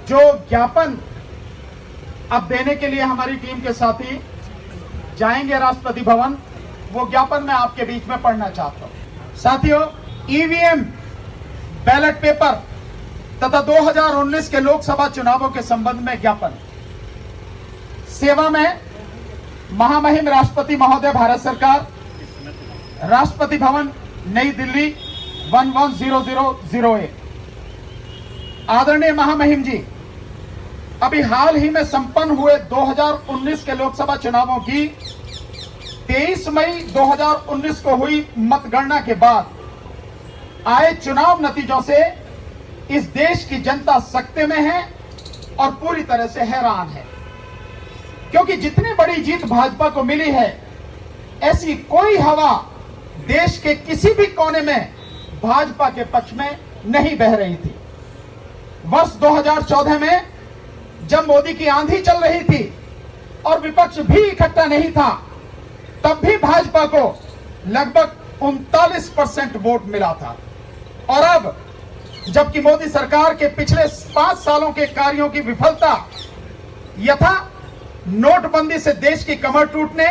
जो ज्ञापन अब देने के लिए हमारी टीम के साथी जाएंगे राष्ट्रपति भवन, वो ज्ञापन मैं आपके बीच में पढ़ना चाहता हूं। साथियों, ईवीएम, बैलेट पेपर तथा 2019 के लोकसभा चुनावों के संबंध में ज्ञापन। सेवा में महामहिम राष्ट्रपति महोदय भारत सरकार, राष्ट्रपति भवन, नई दिल्ली 110008। आदरणीय महामहिम जी, अभी हाल ही में संपन्न हुए 2019 के लोकसभा चुनावों की 23 मई 2019 को हुई मतगणना के बाद आए चुनाव नतीजों से इस देश की जनता सकते में है और पूरी तरह से हैरान है, क्योंकि जितनी बड़ी जीत भाजपा को मिली है, ऐसी कोई हवा देश के किसी भी कोने में भाजपा के पक्ष में नहीं बह रही थी। वर्ष 2014 में जब मोदी की आंधी चल रही थी और विपक्ष भी इकट्ठा नहीं था, तब भी भाजपा को लगभग 39% वोट मिला था। और अब जबकि मोदी सरकार के पिछले 5 सालों के कार्यों की विफलता यथा नोटबंदी से देश की कमर टूटने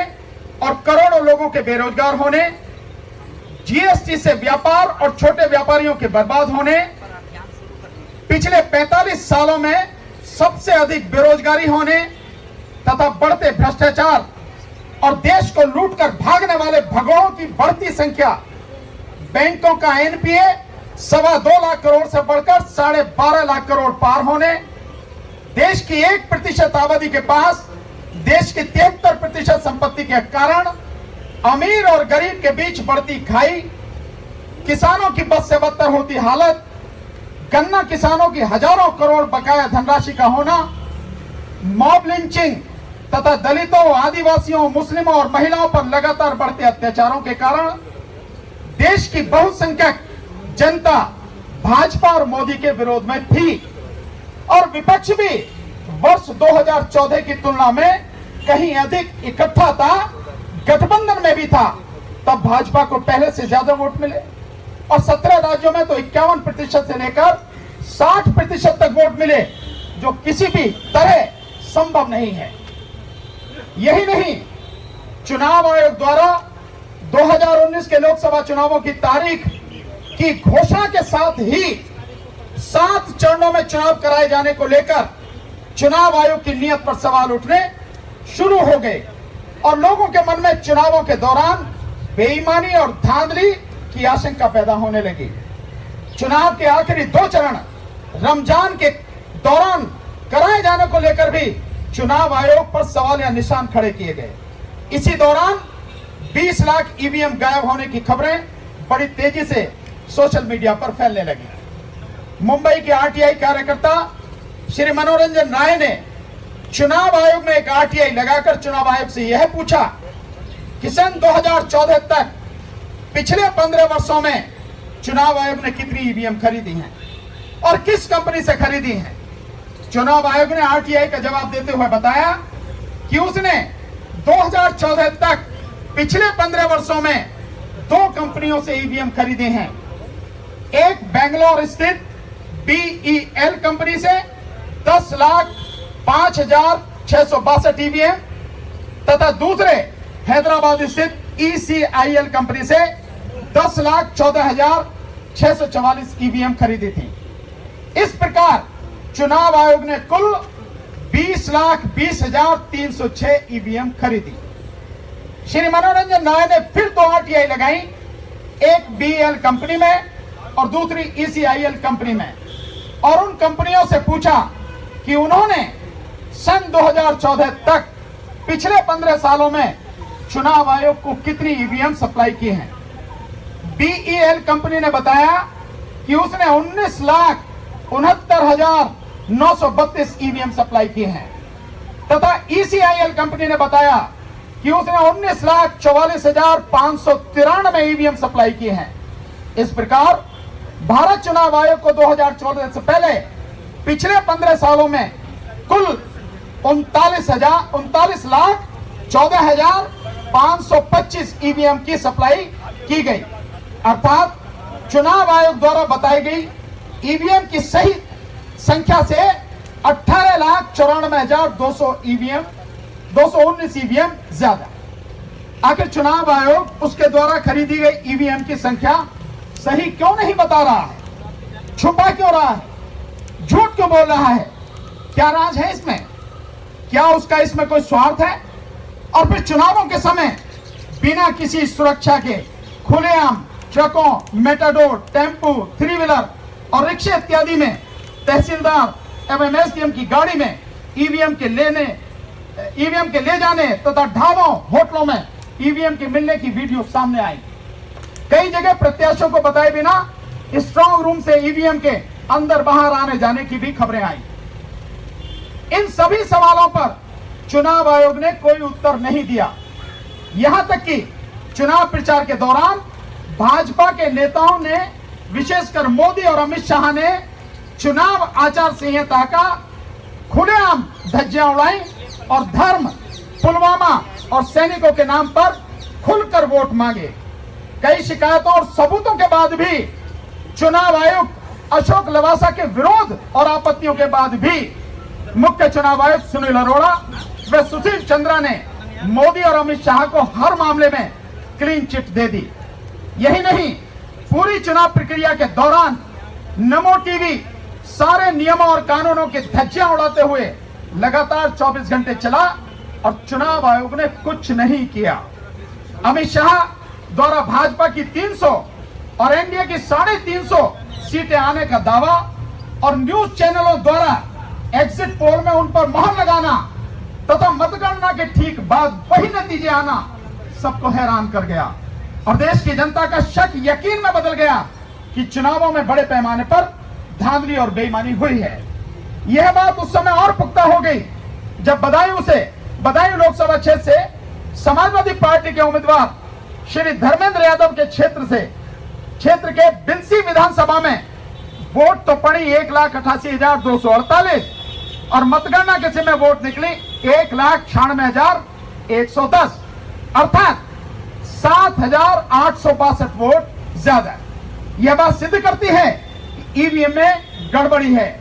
और करोड़ों लोगों के बेरोजगार होने, जीएसटी से व्यापार और छोटे व्यापारियों के बर्बाद होने, पिछले 45 सालों में सबसे अधिक बेरोजगारी होने तथा बढ़ते भ्रष्टाचार और देश को लूटकर भागने वाले भगोड़ों की बढ़ती संख्या, बैंकों का एनपीए 2.25 लाख करोड़ से बढ़कर 12.5 लाख करोड़ पार होने, देश की 1% आबादी के पास देश की 73% संपत्ति के कारण अमीर और गरीब के बीच बढ़ती खाई, किसानों की बद से बदतर होती हालत, गन्ना किसानों की हजारों करोड़ बकाया धनराशि का होना, मॉब लिंचिंग तथा दलितों, आदिवासियों, मुस्लिमों और महिलाओं पर लगातार बढ़ते अत्याचारों के कारण देश की बहुसंख्यक जनता भाजपा और मोदी के विरोध में थी और विपक्ष भी वर्ष 2014 की तुलना में कहीं अधिक इकट्ठा था, गठबंधन में भी था। तब भाजपा को पहले से ज्यादा वोट मिले और 17 राज्यों में तो 51% से लेकर 60% तक वोट मिले, जो किसी भी तरह संभव नहीं है। यही नहीं, चुनाव आयोग द्वारा 2019 के लोकसभा चुनावों की तारीख की घोषणा के साथ ही 7 चरणों में चुनाव कराए जाने को लेकर चुनाव आयोग की नीयत पर सवाल उठने शुरू हो गए और लोगों के मन में चुनावों के दौरान बेईमानी और धांधली की आशंका पैदा होने लगी। चुनाव के आखिरी 2 चरण रमजान के दौरान कराए जाने को लेकर भी चुनाव आयोग पर सवाल या निशान खड़े किए गए। इसी दौरान 20 लाख ईवीएम गायब होने की खबरें बड़ी तेजी से सोशल मीडिया पर फैलने लगी। मुंबई के आरटीआई कार्यकर्ता श्री मनोरंजन राय ने चुनाव आयोग में एक आरटीआई लगाकर चुनाव आयोग से यह पूछा कि सन 2014 तक पिछले 15 वर्षों में चुनाव आयोग ने कितनी ईवीएम खरीदी हैं और किस कंपनी से खरीदी हैं। चुनाव आयोग ने आरटीआई का जवाब देते हुए बताया कि उसने 2014 तक पिछले 15 वर्षों में 2 कंपनियों से ईवीएम खरीदे हैं। एक बेंगलोर स्थित बीईएल कंपनी से 10,05,662 ईवीएम तथा दूसरे हैदराबाद स्थित ईसीआईएल कंपनी से 10,14,644 ईवीएम खरीदी थी। इस प्रकार चुनाव आयोग ने कुल 20,20,306 ईवीएम खरीदी। श्री मनोरंजन राय ने फिर 2 आरटीआई लगाई, एक बीईएल कंपनी में और दूसरी ईसीआईएल कंपनी में, और उन कंपनियों से पूछा कि उन्होंने सन 2014 तक पिछले 15 सालों में चुनाव आयोग को कितनी ईवीएम सप्लाई की हैं। बीईएल कंपनी ने बताया कि उसने 19,69,932 ईवीएम सप्लाई की हैं तथा ईसीआईएल कंपनी ने बताया कि उसने 19,44,593 ईवीएम सप्लाई की हैं। इस प्रकार भारत चुनाव आयोग को 2014 से पहले पिछले 15 सालों में कुल 39,14,0525 ईवीएम की सप्लाई की गई। अर्थात चुनाव आयोग द्वारा बताई गई ईवीएम की सही संख्या से 18,94,200 ईवीएम, 219 ईवीएम ज्यादा। आखिर चुनाव आयोग उसके द्वारा खरीदी गई ईवीएम की संख्या सही क्यों नहीं बता रहा है? छुपा क्यों रहा है? झूठ क्यों बोल रहा है? क्या राज है इसमें? क्या उसका इसमें कोई स्वार्थ है? और फिर चुनावों के समय बिना किसी सुरक्षा के खुलेआम ट्रकों, मेटाडोर, टेम्पू, थ्री व्हीलर और रिक्शे इत्यादि में तहसीलदार एवं एसडीएम की गाड़ी में ईवीएम के ले जाने तथा ढाबों, होटलों में ईवीएम के मिलने की वीडियो सामने आई। कई जगह प्रत्याशियों को बताए बिना स्ट्रांग रूम से ईवीएम के अंदर बाहर आने जाने की भी खबरें आई। इन सभी सवालों पर चुनाव आयोग ने कोई उत्तर नहीं दिया। यहां तक कि चुनाव प्रचार के दौरान भाजपा के नेताओं ने, विशेषकर मोदी और अमित शाह ने चुनाव आचार संहिता का खुलेआम धज्जियां उड़ाई और धर्म, पुलवामा और सैनिकों के नाम पर खुलकर वोट मांगे। कई शिकायतों और सबूतों के बाद भी चुनाव आयुक्त अशोक लवासा के विरोध और आपत्तियों के बाद भी मुख्य चुनाव आयुक्त सुनील अरोड़ा व सुशील चंद्रा ने मोदी और अमित शाह को हर मामले में क्लीन चिट दे दी। यही नहीं, पूरी चुनाव प्रक्रिया के दौरान नमो टीवी सारे नियमों और कानूनों की धज्जियां उड़ाते हुए लगातार 24 घंटे चला और चुनाव आयोग ने कुछ नहीं किया। अमित शाह द्वारा भाजपा की 300 और एनडीए की 350 सीटें आने का दावा और न्यूज चैनलों द्वारा एग्जिट पोल में उन पर मोहर लगाना तथा मतगणना के ठीक बाद वही नतीजे आना सबको हैरान कर गया और देश की जनता का शक यकीन में बदल गया कि चुनावों में बड़े पैमाने पर धांधली और बेईमानी हुई है। यह बात उस समय और पुख्ता हो गई जब बदायूं लोकसभा क्षेत्र से समाजवादी पार्टी के उम्मीदवार श्री धर्मेंद्र यादव के क्षेत्र के बिलसी विधानसभा में वोट तो पड़ी 1,88,248 और मतगणना के समय वोट निकली 1,96,110 अर्थात 7,862 वोट ज्यादा। यह बात सिद्ध करती है ईवीएम में गड़बड़ी है।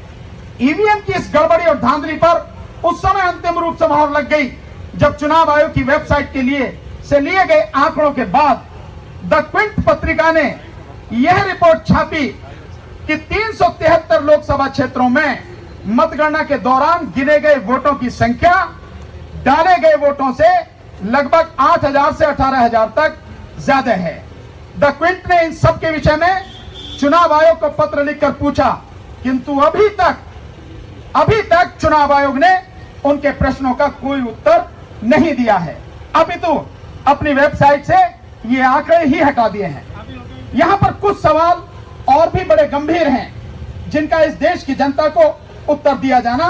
ईवीएम की इस गड़बड़ी और धांधली पर उस समय अंतिम रूप से मोहर लग गई जब चुनाव आयोग की वेबसाइट के लिए गए आंकड़ों के बाद द क्विंट पत्रिका ने यह रिपोर्ट छापी कि 373 लोकसभा क्षेत्रों में मतगणना के दौरान गिने गए वोटों की संख्या डाले गए वोटों से लगभग 8,000 से 18,000 तक ज्यादा है। द क्विंट ने इन सब के विषय में चुनाव आयोग को पत्र लिखकर पूछा, किंतु अभी तक चुनाव आयोग ने उनके प्रश्नों का कोई उत्तर नहीं दिया है। अपितु अपनी वेबसाइट से ये आंकड़े ही हटा दिए हैं। यहां पर कुछ सवाल और भी बड़े गंभीर हैं जिनका इस देश की जनता को उत्तर दिया जाना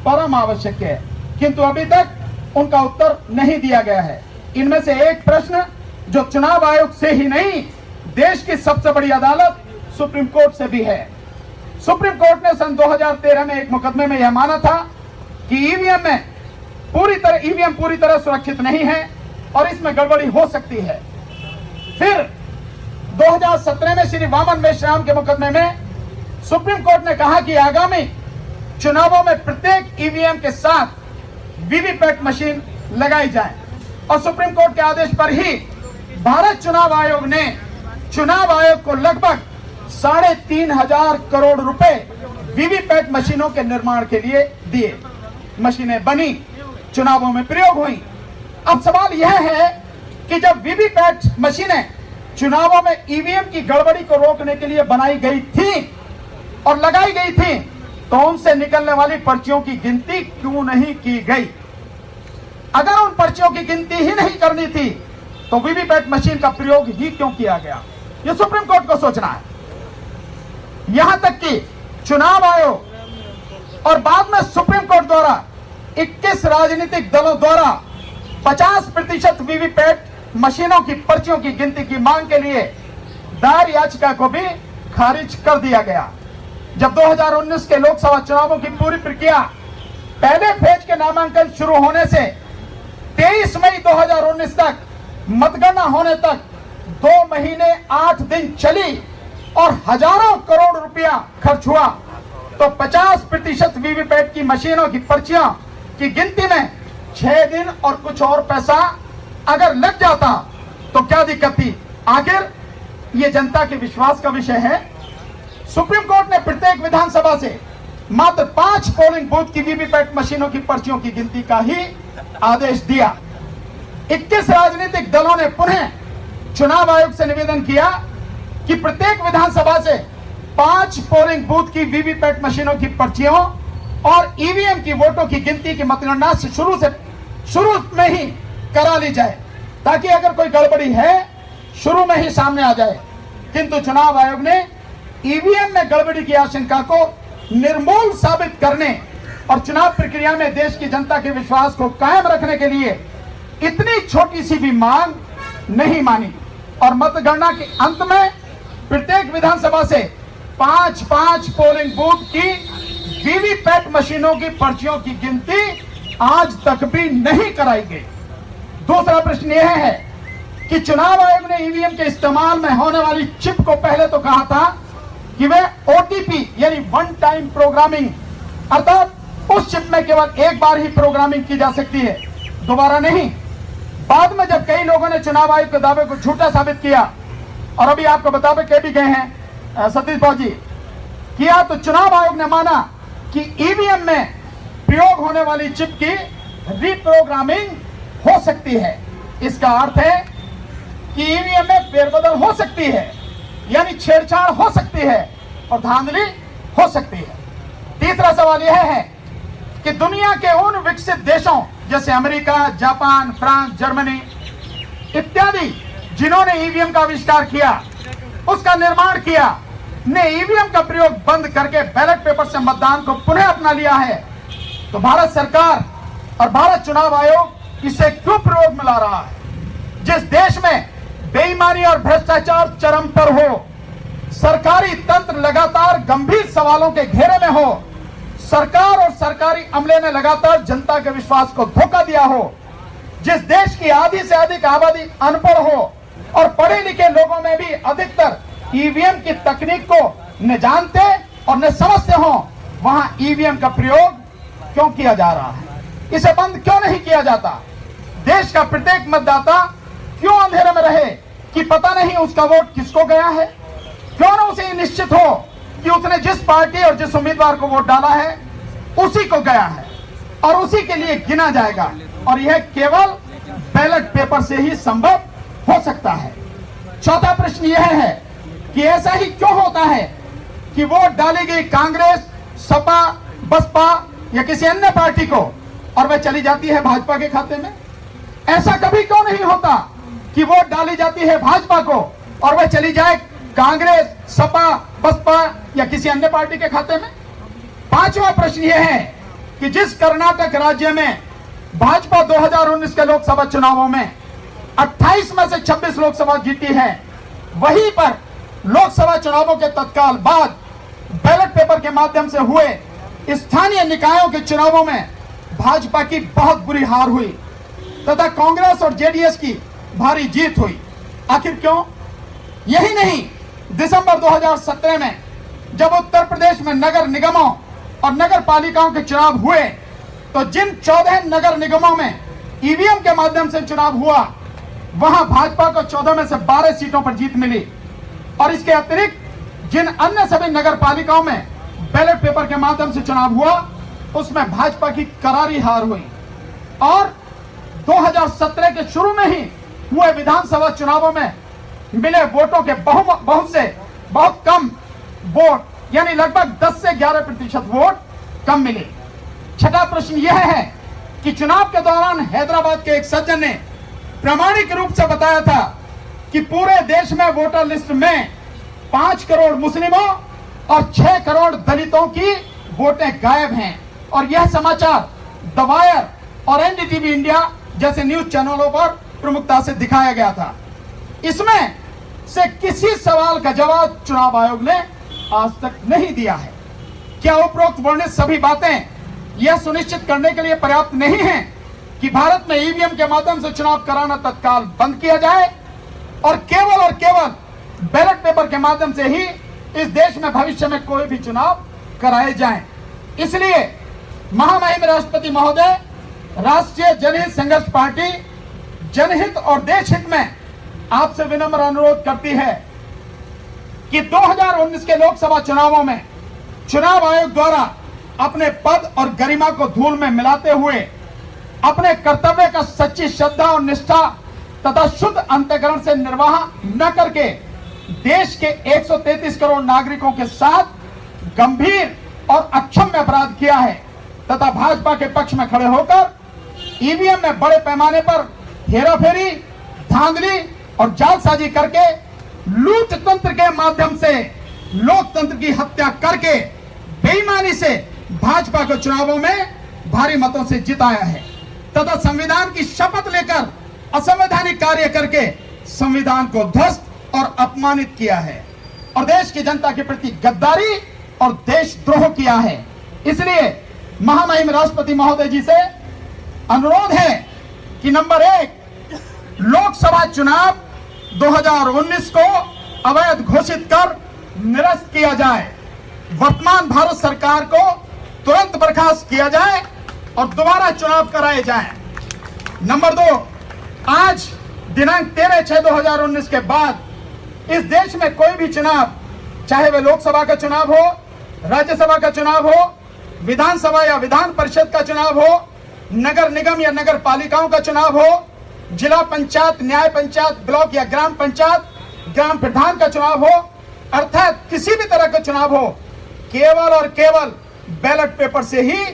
परम आवश्यक है, किंतु अभी तक उनका उत्तर नहीं दिया गया है। इनमें से एक प्रश्न जो चुनाव आयोग से ही नहीं, देश की सबसे बड़ी अदालत सुप्रीम कोर्ट से भी है। सुप्रीम कोर्ट ने सन 2013 में एक मुकदमे में यह माना था कि ईवीएम पूरी तरह सुरक्षित नहीं है और इसमें गड़बड़ी हो सकती है। फिर 2017 में श्री वामन मेश्राम के मुकदमे में सुप्रीम कोर्ट ने कहा कि आगामी चुनावों में प्रत्येक ईवीएम के साथ वीवीपैट मशीन लगाई जाए और सुप्रीम कोर्ट के आदेश पर ही भारत चुनाव आयोग ने चुनाव आयोग को लगभग 3,500 करोड़ रुपए वीवीपैट मशीनों के निर्माण के लिए दिए। मशीनें बनी, चुनावों में प्रयोग हुई। अब सवाल यह है कि जब वीवीपैट मशीनें चुनावों में ईवीएम की गड़बड़ी को रोकने के लिए बनाई गई थी और लगाई गई थी, तो उनसे निकलने वाली पर्चियों की गिनती क्यों नहीं की गई? अगर उन पर्चियों की गिनती ही नहीं करनी थी तो वीवीपैट मशीन का प्रयोग ही क्यों किया गया? यह सुप्रीम कोर्ट को सोचना है। यहां तक कि चुनाव आयोग और बाद में सुप्रीम कोर्ट द्वारा 21 राजनीतिक दलों द्वारा 50% वीवीपैट मशीनों की पर्चियों की गिनती की मांग के लिए दायर याचिका को भी खारिज कर दिया गया। जब 2019 के लोकसभा चुनावों की पूरी प्रक्रिया पहले फेज के नामांकन शुरू होने से 23 मई 2019 तक मतगणना होने तक 2 महीने 8 दिन चली और हजारों करोड़ रुपया खर्च हुआ, तो 50% वीवीपैट की मशीनों की पर्चियों की गिनती में 6 दिन और कुछ और पैसा अगर लग जाता तो क्या दिक्कत थी? आखिर ये जनता के विश्वास का विषय है। सुप्रीम कोर्ट ने प्रत्येक विधानसभा से मात्र 5 पोलिंग बूथ की वीवीपैट मशीनों की पर्चियों की गिनती का ही आदेश दिया। 21 राजनीतिक दलों ने पुनः चुनाव आयोग से निवेदन किया कि प्रत्येक विधानसभा से 5 पोलिंग बूथ की वीवीपैट मशीनों की पर्चियों और ईवीएम की वोटों की गिनती की मतगणना से शुरू में ही करा ली जाए, ताकि अगर कोई गड़बड़ी है शुरू में ही सामने आ जाए। किंतु चुनाव आयोग ने ईवीएम में गड़बड़ी की आशंका को निर्मूल साबित करने और चुनाव प्रक्रिया में देश की जनता के विश्वास को कायम रखने के लिए इतनी छोटी सी भी मांग नहीं मानी और मतगणना के अंत में प्रत्येक विधानसभा से 5-5 पोलिंग बूथ की वीवीपैट मशीनों की पर्चियों की गिनती आज तक भी नहीं कराई गई। दूसरा प्रश्न यह है कि चुनाव आयोग ने ईवीएम के इस्तेमाल में होने वाली चिप को पहले तो कहा था कि वे ओटीपी यानी वन टाइम प्रोग्रामिंग, अर्थात उस चिप में केवल एक बार ही प्रोग्रामिंग की जा सकती है, दोबारा नहीं। बाद में जब कई लोगों ने चुनाव आयोग के दावे को झूठा साबित किया और अभी आपको बतावे के भी गए हैं सतीश बाबू जी किया, तो चुनाव आयोग ने माना कि ईवीएम में प्रयोग होने वाली चिप की रीप्रोग्रामिंग हो सकती है। इसका अर्थ है कि ईवीएम में फेरबदल हो सकती है, यानी छेड़छाड़ हो सकती है और धांधली हो सकती है। तीसरा सवाल यह है कि दुनिया के उन विकसित देशों जैसे अमेरिका, जापान, फ्रांस, जर्मनी इत्यादि जिन्होंने ईवीएम का आविष्कार किया, उसका निर्माण किया, ने ईवीएम का प्रयोग बंद करके बैलेट पेपर से मतदान को पुनः अपना लिया है, तो भारत सरकार और भारत चुनाव आयोग इसे क्यों प्रयोग में ला रहा है? जिस देश में बेईमानी और भ्रष्टाचार चरम पर हो, सरकारी तंत्र लगातार गंभीर सवालों के घेरे में हो, सरकार और सरकारी अमले ने लगातार जनता के विश्वास को धोखा दिया हो, जिस देश की आधी से अधिक आबादी अनपढ़ हो और पढ़े लिखे लोगों में भी अधिकतर ईवीएम की तकनीक को न जानते और न समझते हो, वहां ईवीएम का प्रयोग क्यों किया जा रहा है? इसे बंद क्यों नहीं किया जाता? देश का प्रत्येक मतदाता क्यों अंधेरे में रहे कि पता नहीं उसका वोट किसको गया है? क्यों न उसे निश्चित हो कि उसने जिस पार्टी और जिस उम्मीदवार को वोट डाला है उसी को गया है और उसी के लिए गिना जाएगा, और यह केवल बैलेट पेपर से ही संभव हो सकता है। चौथा प्रश्न यह है कि ऐसा ही क्यों होता है कि वोट डाली गई कांग्रेस, सपा, बसपा या किसी अन्य पार्टी को और वह चली जाती है भाजपा के खाते में? ऐसा कभी क्यों नहीं होता कि वोट डाली जाती है भाजपा को और वह चली जाए कांग्रेस, सपा, बसपा या किसी अन्य पार्टी के खाते में? पांचवा प्रश्न यह है कि जिस कर्नाटक राज्य में भाजपा 2019 के लोकसभा चुनावों में 28 में से 26 लोकसभा जीती है, वहीं पर लोकसभा चुनावों के तत्काल बाद बैलेट पेपर के माध्यम से हुए स्थानीय निकायों के चुनावों में भाजपा की बहुत बुरी हार हुई तथा कांग्रेस और जेडीएस की भारी जीत हुई। आखिर क्यों? यही नहीं, दिसंबर 2017 में जब उत्तर प्रदेश में नगर निगमों और नगर पालिकाओं के चुनाव हुए, तो जिन 14 नगर निगमों में ईवीएम के माध्यम से चुनाव हुआ, वहां भाजपा को 14 में से 12 सीटों पर जीत मिली और इसके अतिरिक्त जिन अन्य सभी नगर पालिकाओं में बैलेट पेपर के माध्यम से चुनाव हुआ, उसमें भाजपा की करारी हार हुई। और 2017 के शुरू में ही हुए विधानसभा चुनावों में मिले वोटों के बहुत कम वोट, यानी लगभग 10 से 11% वोट कम मिले। छठा प्रश्न यह है कि चुनाव के दौरान हैदराबाद के एक सज्जन ने प्रामाणिक रूप से बताया था कि पूरे देश में वोटर लिस्ट में 5 करोड़ मुस्लिमों और 6 करोड़ दलितों की वोटें गायब हैं, और यह समाचार द वायर और एनडीटीवी इंडिया जैसे न्यूज चैनलों पर प्रमुखता से दिखाया गया था। इसमें से किसी सवाल का जवाब चुनाव आयोग ने आज तक नहीं दिया है। क्या उपरोक्त वर्णित सभी बातें यह सुनिश्चित करने के लिए पर्याप्त नहीं है कि भारत में ईवीएम के माध्यम से चुनाव कराना तत्काल बंद किया जाए और केवल बैलेट पेपर के माध्यम से ही इस देश में भविष्य में कोई भी चुनाव कराए जाएं। इसलिए महामहिम राष्ट्रपति महोदय, राष्ट्रीय जनहित संघर्ष पार्टी जनहित और देश हित में आपसे विनम्र अनुरोध करती है कि 2019 के लोकसभा चुनावों में चुनाव आयोग द्वारा अपने पद और गरिमा को धूल में मिलाते हुए अपने कर्तव्य का सच्ची श्रद्धा और निष्ठा तथा शुद्ध अंतःकरण से निर्वाह न करके देश के 133 करोड़ नागरिकों के साथ गंभीर और अक्षम्य अपराध किया है तथा भाजपा के पक्ष में खड़े होकर ईवीएम में बड़े पैमाने पर हेराफेरी, धांधली और जालसाजी करके लूट तंत्र के माध्यम से लोकतंत्र की हत्या करके बेईमानी से भाजपा को चुनावों में भारी मतों से जिताया है तथा संविधान की शपथ लेकर असंवैधानिक कार्य करके संविधान को ध्वस्त और अपमानित किया है और देश की जनता के प्रति गद्दारी और देशद्रोह किया है। इसलिए महामहिम राष्ट्रपति महोदय जी से अनुरोध है कि नंबर 1, लोकसभा चुनाव 2019 को अवैध घोषित कर निरस्त किया जाए, वर्तमान भारत सरकार को तुरंत बर्खास्त किया जाए और दोबारा चुनाव कराए जाए। नंबर 2, आज दिनांक 13/6/2019 के बाद इस देश में कोई भी चुनाव, चाहे वह लोकसभा का चुनाव हो, राज्यसभा का चुनाव हो, विधानसभा या विधान परिषद का चुनाव हो, नगर निगम या नगर पालिकाओं का चुनाव हो, जिला पंचायत, न्याय पंचायत, ब्लॉक या ग्राम पंचायत, ग्राम प्रधान का चुनाव हो, अर्थात किसी भी तरह का चुनाव हो, केवल और केवल बैलेट पेपर से ही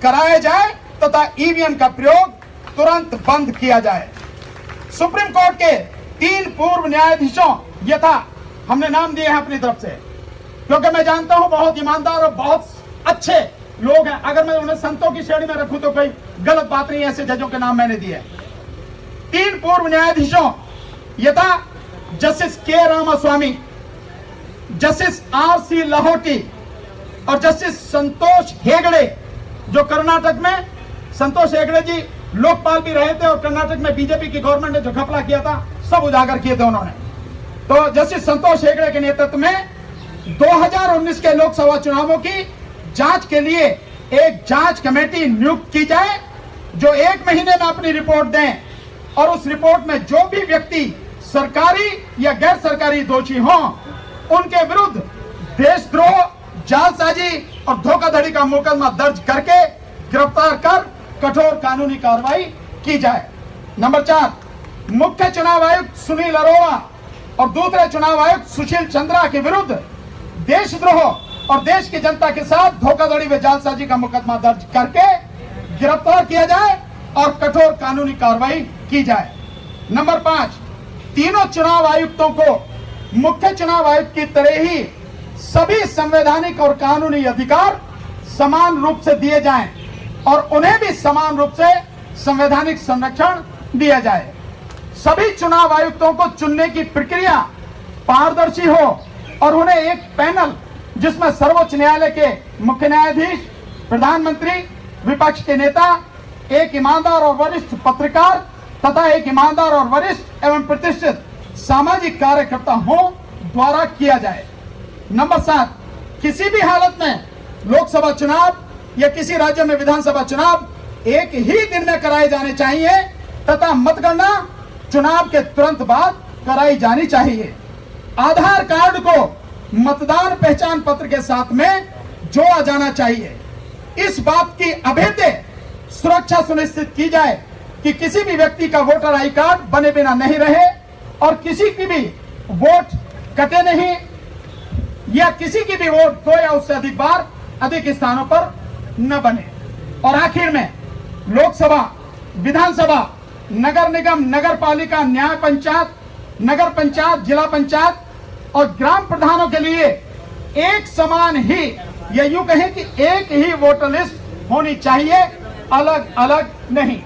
कराया जाए तथा ईवीएम का प्रयोग तुरंत बंद किया जाए। सुप्रीम कोर्ट के 3 पूर्व न्यायाधीशों यथा हमने नाम दिए हैं अपनी तरफ से, क्योंकि मैं जानता हूं बहुत ईमानदार और बहुत अच्छे लोग हैं। अगर मैं उन्हें संतों की श्रेणी में रखूं तो कोई गलत बात नहीं है, ऐसे जजों के नाम मैंने दिए। 3 पूर्व न्यायाधीशों यथा जस्टिस के रामास्वामी, जस्टिस RC लाहोटी और जस्टिस संतोष हेगड़े, जो कर्नाटक में, संतोष हेगड़े जी लोकपाल भी रहे थे और कर्नाटक में बीजेपी की गवर्नमेंट ने जो घपला किया था सब उजागर किए थे उन्होंने। तो जस्टिस संतोष हेगड़े के नेतृत्व में 2019 के लोकसभा चुनावों की जांच के लिए एक जांच कमेटी नियुक्त की जाए जो 1 महीने में अपनी रिपोर्ट दें और उस रिपोर्ट में जो भी व्यक्ति सरकारी या गैर सरकारी दोषी हों उनके विरुद्ध देशद्रोह, जालसाजी और धोखाधड़ी का मुकदमा दर्ज करके गिरफ्तार कर कठोर कानूनी कार्रवाई की जाए। नंबर 4, मुख्य चुनाव आयुक्त सुनील अरोड़ा और दूसरे चुनाव आयुक्त सुशील चंद्रा के विरुद्ध देशद्रोह और देश की जनता के साथ धोखाधड़ी व जालसाजी का मुकदमा दर्ज करके गिरफ्तार किया जाए और कठोर कानूनी कार्रवाई की जाए। नंबर 5, तीनों चुनाव आयुक्तों को मुख्य चुनाव आयुक्त की तरह ही सभी संवैधानिक और कानूनी अधिकार समान रूप से दिए जाएं और उन्हें भी समान रूप से संवैधानिक संरक्षण दिया जाए। सभी चुनाव आयुक्तों को चुनने की प्रक्रिया पारदर्शी हो और उन्हें एक पैनल जिसमें सर्वोच्च न्यायालय के मुख्य न्यायाधीश, प्रधानमंत्री, विपक्ष के नेता, एक ईमानदार और वरिष्ठ पत्रकार तथा एक ईमानदार और वरिष्ठ एवं प्रतिष्ठित सामाजिक कार्यकर्ता हो द्वारा किया जाए। नंबर 7, किसी भी हालत में लोकसभा चुनाव या किसी राज्य में विधानसभा चुनाव एक ही दिन में कराए जाने चाहिए तथा मतगणना चुनाव के तुरंत बाद कराई जानी चाहिए। आधार कार्ड को मतदान पहचान पत्र के साथ में जोड़ा जाना चाहिए। इस बात की अभेद्य सुरक्षा सुनिश्चित की जाए कि किसी भी व्यक्ति का वोटर आई कार्ड बने बिना नहीं रहे और किसी की भी वोट कटे नहीं या किसी की भी वोट 2 या उससे अधिक बार अधिक स्थानों पर न बने। और आखिर में लोकसभा, विधानसभा, नगर निगम, नगर पालिका, न्याय पंचायत, नगर पंचायत, जिला पंचायत और ग्राम प्रधानों के लिए एक समान ही या यूं कहें कि एक ही वोटर लिस्ट होनी चाहिए, अलग अलग नहीं।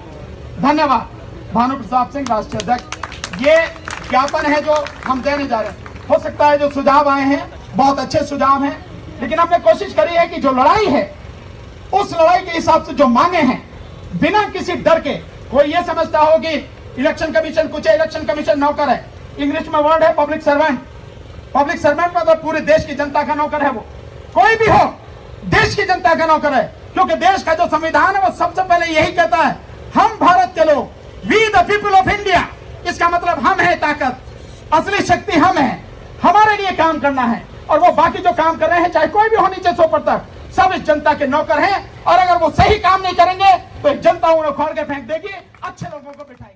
धन्यवाद। भानु प्रताप सिंह, राष्ट्रीय अध्यक्ष। ये ज्ञापन है जो हम देने जा रहे हैं। हो सकता है जो सुझाव आए हैं बहुत अच्छे सुझाव हैं, लेकिन हमने कोशिश करी है कि जो लड़ाई है उस लड़ाई के हिसाब से जो मांगे हैं बिना किसी डर के। कोई ये समझता हो कि इलेक्शन कमीशन कुछ है, इलेक्शन कमीशन नौकर है, इंग्लिश में वर्ड है पब्लिक सर्वेंट। पब्लिक सर्वेंट मतलब पूरे देश की जनता का नौकर है वो। कोई भी हो, देश की जनता का नौकर है, क्योंकि देश का जो संविधान है वो सबसे पहले यही कहता है, हम भारत के लोग, we the people of India. इसका मतलब हम है ताकत, असली शक्ति हम है, हमारे लिए काम करना है। और वो बाकी जो काम कर रहे हैं, चाहे कोई भी हो नीचे से ऊपर तक, सब इस जनता के नौकर हैं। और अगर वो सही काम नहीं करेंगे तो जनता उन्हें उखाड़ के फेंक देगी, अच्छे लोगों को बिठाएगी।